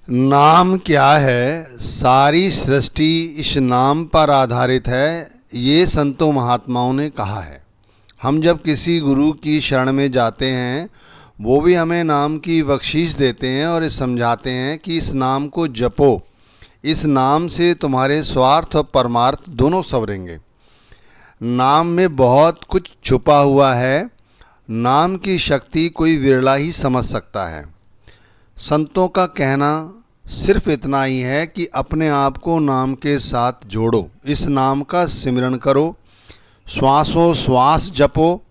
नाम क्या है? सारी सृष्टि इस नाम पर आधारित है, ये संतों महात्माओं ने कहा है। हम जब किसी गुरु की शरण में जाते हैं, वो भी हमें नाम की बख्शीश देते हैं और समझाते हैं कि इस नाम को जपो। इस नाम से तुम्हारे स्वार्थ और परमार्थ दोनों संवरेंगे। नाम में बहुत कुछ छुपा हुआ है। नाम की शक्ति कोई विरला ही समझ सकता है। संतों का कहना सिर्फ इतना ही है कि अपने आप को नाम के साथ जोड़ो, इस नाम का सिमरन करो, श्वासों श्वास जपो,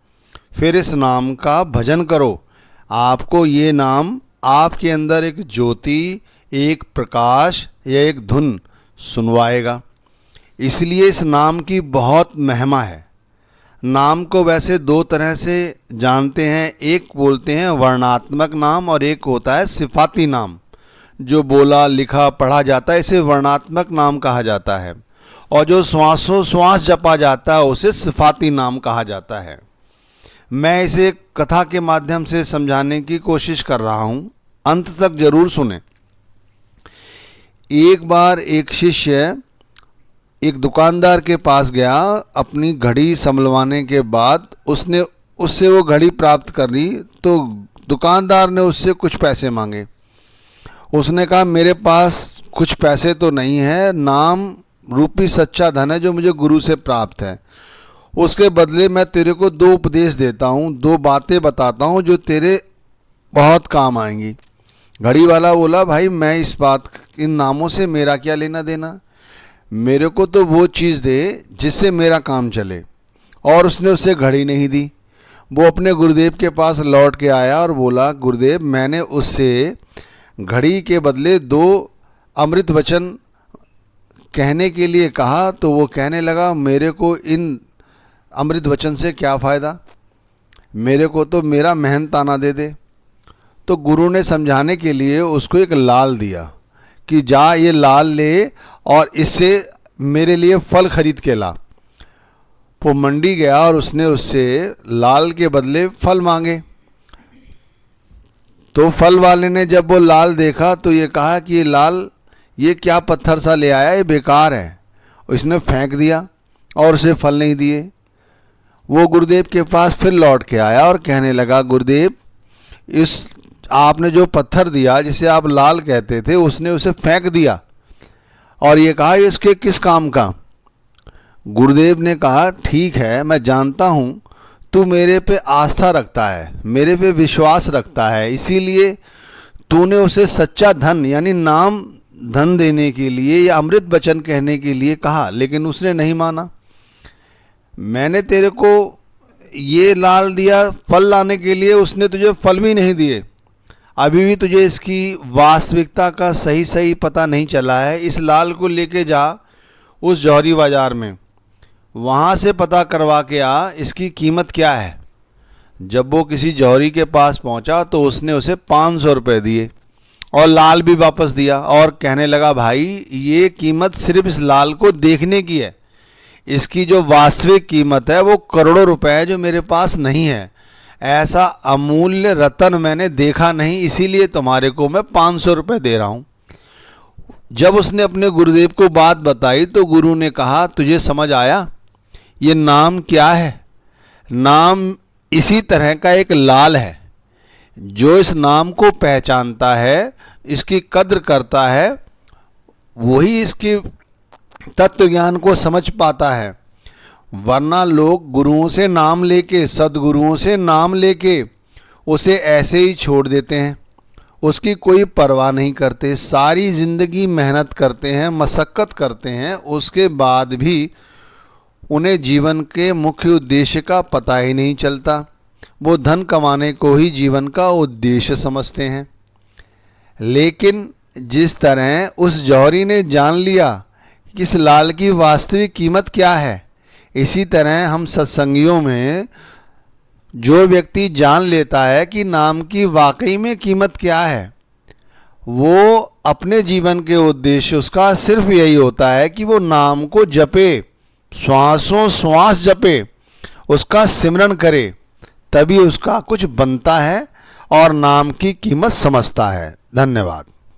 फिर इस नाम का भजन करो। आपको ये नाम आपके अंदर एक ज्योति, एक प्रकाश या एक धुन सुनवाएगा। इसलिए इस नाम की बहुत महिमा है। नाम को वैसे दो तरह से जानते हैं, एक बोलते हैं वर्णात्मक नाम और एक होता है सिफाती नाम। जो बोला लिखा पढ़ा जाता है इसे वर्णात्मक नाम कहा जाता है, और जो श्वासों श्वास जपा जाता है उसे सिफाती नाम कहा जाता है। मैं इसे कथा के माध्यम से समझाने की कोशिश कर रहा हूँ, अंत तक जरूर सुने। एक बार एक शिष्य एक दुकानदार के पास गया। अपनी घड़ी संभलवाने के बाद उसने उससे वो घड़ी प्राप्त कर ली, तो दुकानदार ने उससे कुछ पैसे मांगे। उसने कहा, मेरे पास कुछ पैसे तो नहीं है, नाम रूपी सच्चा धन है जो मुझे गुरु से प्राप्त है। उसके बदले मैं तेरे को दो उपदेश देता हूँ, दो बातें बताता हूँ जो तेरे बहुत काम आएंगी। घड़ी वाला बोला, भाई मैं इन नामों से मेरा क्या लेना देना, मेरे को तो वो चीज़ दे जिससे मेरा काम चले। और उसने उसे घड़ी नहीं दी। वो अपने गुरुदेव के पास लौट के आया और बोला, गुरुदेव मैंने उससे घड़ी के बदले दो अमृत वचन कहने के लिए कहा, तो वो कहने लगा, मेरे को इन अमृत वचन से क्या फ़ायदा, मेरे को तो मेरा मेहनताना दे दे। तो गुरु ने समझाने के लिए उसको एक लाल दिया कि जा ये लाल ले और इससे मेरे लिए फल खरीद के ला। वो मंडी गया और उसने उससे लाल के बदले फल मांगे। तो फल वाले ने जब वो लाल देखा तो ये कहा कि ये लाल, ये क्या पत्थर सा ले आया, ये बेकार है। इसने फेंक दिया और उसे फल नहीं दिए। वो गुरुदेव के पास फिर लौट के आया और कहने लगा, गुरुदेव इस आपने जो पत्थर दिया जिसे आप लाल कहते थे, उसने उसे फेंक दिया और ये कहा इसके किस काम का। गुरुदेव ने कहा, ठीक है मैं जानता हूँ तू मेरे पे आस्था रखता है, मेरे पे विश्वास रखता है, इसीलिए तूने उसे सच्चा धन यानी नाम धन देने के लिए या अमृत वचन कहने के लिए कहा, लेकिन उसने नहीं माना। मैंने तेरे को ये लाल दिया फल लाने के लिए, उसने तुझे फल भी नहीं दिए। अभी भी तुझे इसकी वास्तविकता का सही पता नहीं चला है। इस लाल को लेके जा उस जौहरी बाज़ार में, वहाँ से पता करवा के आ इसकी कीमत क्या है। जब वो किसी जौहरी के पास पहुँचा तो उसने उसे 500 रुपये दिए और लाल भी वापस दिया और कहने लगा, भाई ये कीमत सिर्फ इस लाल को देखने की है, इसकी जो वास्तविक कीमत है वो करोड़ों रुपए है जो मेरे पास नहीं है। ऐसा अमूल्य रतन मैंने देखा नहीं, इसीलिए तुम्हारे को मैं 500 रुपये दे रहा हूँ। जब उसने अपने गुरुदेव को बात बताई तो गुरु ने कहा, तुझे समझ आया ये नाम क्या है? नाम इसी तरह का एक लाल है। जो इस नाम को पहचानता है, इसकी कद्र करता है, वही इसकी तत्व ज्ञान को समझ पाता है। वरना लोग गुरुओं से नाम लेके, सद्गुरुओं से नाम लेके उसे ऐसे ही छोड़ देते हैं, उसकी कोई परवाह नहीं करते। सारी ज़िंदगी मेहनत करते हैं, मशक्क़त करते हैं, उसके बाद भी उन्हें जीवन के मुख्य उद्देश्य का पता ही नहीं चलता। वो धन कमाने को ही जीवन का उद्देश्य समझते हैं। लेकिन जिस तरह उस जौहरी ने जान लिया कि इस लाल की वास्तविक कीमत क्या है, इसी तरह हम सत्संगियों में जो व्यक्ति जान लेता है कि नाम की वाकई में कीमत क्या है, वो अपने जीवन के उद्देश्य उसका सिर्फ यही होता है कि वो नाम को जपे, श्वासों श्वास जपे, उसका सिमरन करे, तभी उसका कुछ बनता है और नाम की कीमत समझता है। धन्यवाद।